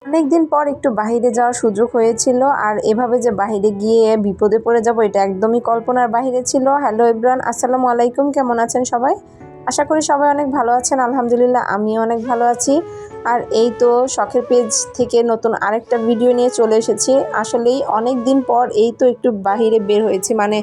অনেকদিন পর একটু বাহিরে যাওয়ার সুযোগ হয়েছিল, আর এভাবে যে বাহিরে গিয়ে বিপদে পড়ে যাব এটা একদমই কল্পনার বাহিরে ছিল। হ্যালো এভরিওয়ান, আসসালামু আলাইকুম। কেমন আছেন সবাই? আশা করি সবাই অনেক ভালো আছেন। আলহামদুলিল্লাহ আমিও অনেক ভালো আছি। আর এই তো শখের পেজ থেকে নতুন আরেকটা ভিডিও নিয়ে চলে এসেছি। আসলেই অনেক দিন পর এই তো একটু বাহিরে বের হয়েছি, মানে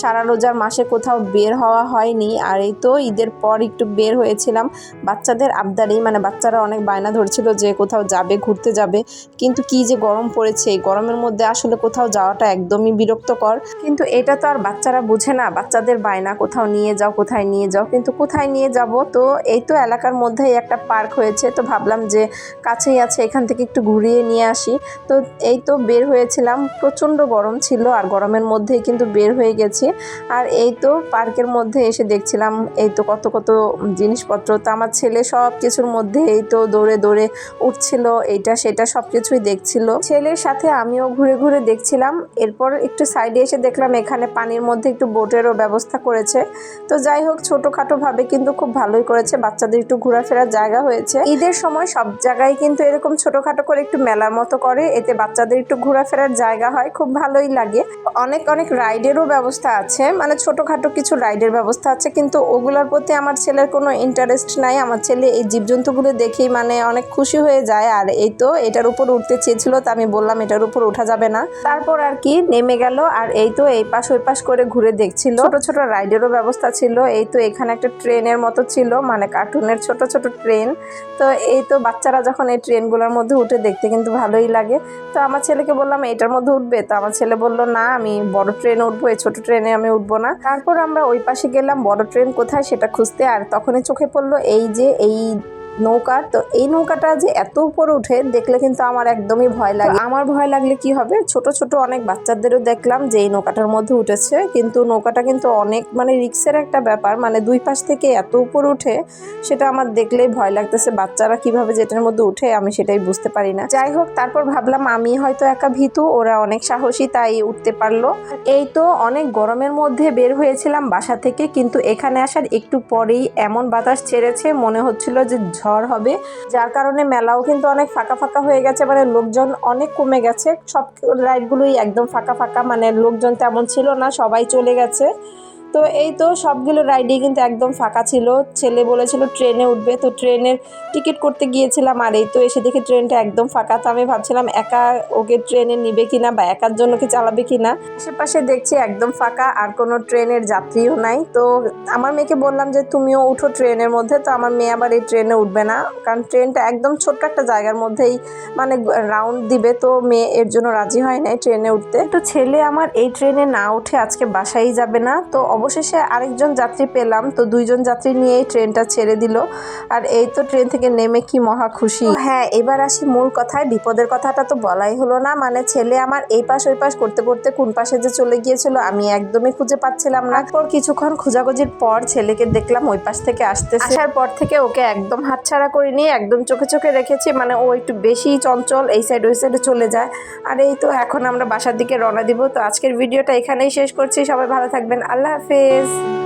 সারা রোজার মাসে কোথাও বের হওয়া হয়নি। আর এই তো ঈদের পর একটু বের হয়েছিলাম বাচ্চাদের আবদারেই, মানে বাচ্চারা অনেক বায়না ধরছিল যে কোথাও যাবে, ঘুরতে যাবে। কিন্তু কি যে গরম পড়েছে, এই গরমের মধ্যে আসলে কোথাও যাওয়াটা একদমই বিরক্তকর। কিন্তু এটা তো আর বাচ্চারা বুঝে না, বাচ্চাদের বায়না কোথাও নিয়ে যাও, কোথায় নিয়ে যাও, কিন্তু কোথায় নিয়ে যাব। তো এই তো এলাকার মধ্যেই একটা পার্ক হয়েছে, তো ভাবলাম যে কাছেই আছে, এখান থেকে একটু ঘুরিয়ে নিয়ে আসি। তো এই তো বের হয়েছিলাম, প্রচণ্ড গরম ছিল আর গরমের মধ্যেই কিন্তু বের হয়ে গেছি। আর এই তো পার্কের মধ্যে এসে দেখছিলাম এই তো কত কত জিনিসপত্র। তো আমার ছেলে সব কিছুর মধ্যে এই তো দৌড়ে দৌড়ে উঠছিল, এইটা সেটা সব কিছুই দেখছিল। ছেলের সাথে আমিও ঘুরে ঘুরে দেখছিলাম। এরপর একটু সাইডে এসে দেখলাম এখানে পানির মধ্যে একটু বোটেরও ব্যবস্থা করেছে। তো যাই হোক, ছোটোখাটো ভাবে কিন্তু খুব ভালোই করেছে, বাচ্চাদের একটু ঘোরাফেরার জায়গা হয়েছে। ঈদের সময় সব জায়গায় কিন্তু এরকম ছোটোখাটো করে একটু মেলার মতো করে, এতে বাচ্চাদের একটু ঘোরাফেরার জায়গা হয়, খুব ভালোই লাগে। অনেক অনেক রাইডেরও ব্যবস্থা আছে, মানে ছোটোখাটো কিছু রাইডের ব্যবস্থা আছে, কিন্তু ওগুলোর প্রতি আমার ছেলের কোনো ইন্টারেস্ট নাই। আমার ছেলে এই জীবজন্তুগুলো দেখেই মানে অনেক খুশি হয়ে যায়। আর এই তো এটার উপর উঠতে চেয়েছিল, তো আমি বললাম এটার উপর ওঠা যাবে না। তারপর আর কি নেমে গেল, আর এই তো এই পাশ ওই পাশ করে ঘুরে দেখছিল। ছোট ছোট রাইডেরও ব্যবস্থা ছিল। এই তো এখানে একটা ট্রেনের মতো ছিল, মানে কার্টুনের ছোট ছোট ট্রেন। তো এই তো বাচ্চারা যখন এই ট্রেনগুলোর মধ্যে উঠে দেখতে কিন্তু ভালোই লাগে। তো আমার ছেলেকে বললাম এটার মধ্যে উঠবে, তো আমার ছেলে বলল না, আমি বড় ট্রেনে উঠবো, এই ছোট ট্রেনে আমি উঠবো না। তারপর আমরা ওই পাশে গেলাম বড় ট্রেন কোথায় সেটা খুঁজতে, আর তখনই চোখে পড়লো এই যে এই নৌকা। তো এই নৌকাটা যে এত উপরে উঠে দেখলে কিন্তু আমার একদমই ভয় লাগে। আমার ভয় লাগলে কি হবে, ছোট ছোট অনেক বাচ্চাদেরও দেখলাম যে এই নৌকাটার মধ্যে উঠেছে, কিন্তু নৌকাটা কিন্তু অনেক মানে রিক্সের একটা ব্যাপার, মানে দুই পাশ থেকে এত উপরে উঠে, সেটা আমার দেখলেই ভয় লাগতেছে। বাচ্চারা কিভাবে যেটার মধ্যে উঠে আমি সেটাই বুঝতে পারি না। যাই হোক, তারপর ভাবলাম আমি হয়তো একা ভীতু, ওরা অনেক সাহসী, তাই উঠতে পারলো। এই তো অনেক গরমের মধ্যে বের হয়েছিলাম বাসা থেকে, কিন্তু এখানে আসার একটু পরেই এমন বাতাস ছেড়েছে, মনে হচ্ছিল যে ঝড় হবে, যার কারণে মেলাও কিন্তু অনেক ফাঁকা ফাঁকা হয়ে গেছে, মানে লোকজন অনেক কমে গেছে। সব রাইডগুলোই একদম ফাঁকা ফাঁকা, মানে লোকজন তেমন ছিল না, সবাই চলে গেছে। তো এই তো সবগুলো রাইডই কিন্তু একদম ফাঁকা ছিল। ছেলে বলেছিল ট্রেনে উঠবে, তো ট্রেনের টিকিট করতে গিয়েছিলাম, আর এই তো এসে দেখি ট্রেনটা একদম ফাঁকা। তো আমি ভাবছিলাম একা ওকে ট্রেনে নিবে কিনা, বা একার জন্য কি চালাবে কিনা। আশেপাশে দেখছি একদম ফাঁকা, আর কোনো ট্রেনের যাত্রীও নাই। তো আমার মেয়েকে বললাম যে তুমিও উঠো ট্রেনের মধ্যে, তো আমার মেয়ে আবার এই ট্রেনে উঠবে না, কারণ ট্রেনটা একদম ছোট্ট একটা জায়গার মধ্যেই মানে রাউন্ড দিবে। তো মেয়ে এর জন্য রাজি হয় নাই ট্রেনে উঠতে। তো ছেলে আমার এই ট্রেনে না উঠে আজকে বাসায় যাবে না। তো অবশেষে আরেকজন যাত্রী পেলাম, তো দুইজন যাত্রী নিয়েই ট্রেনটা ছেড়ে দিল। আর এই তো ট্রেন থেকে নেমে কি মহা খুশি। হ্যাঁ, এবার আসি মূল কথায়। বিপদের কথাটা তো বলাই হলো না, মানে ছেলে আমার এই পাশ ওই পাশ করতে করতে কোন পাশে যে চলে গিয়েছিল আমি একদমই খুঁজে পাচ্ছিলাম না। তারপর কিছুক্ষণ খোঁজাখুঁজির পর ছেলেকে দেখলাম ওই পাশ থেকে আসতেছে। আসার পর থেকে ওকে একদম হাতছাড়া করিনি, একদম চোখে চোখে রেখেছি, মানে ও একটু বেশি চঞ্চল, এই সাইড ওই সাইডে চলে যায়। আর এই তো এখন আমরা বাসার দিকে রওনা দিব। তো আজকের ভিডিওটা এখানেই শেষ করছি, সবাই ভালো থাকবেন, আল্লাহ হাফেজ।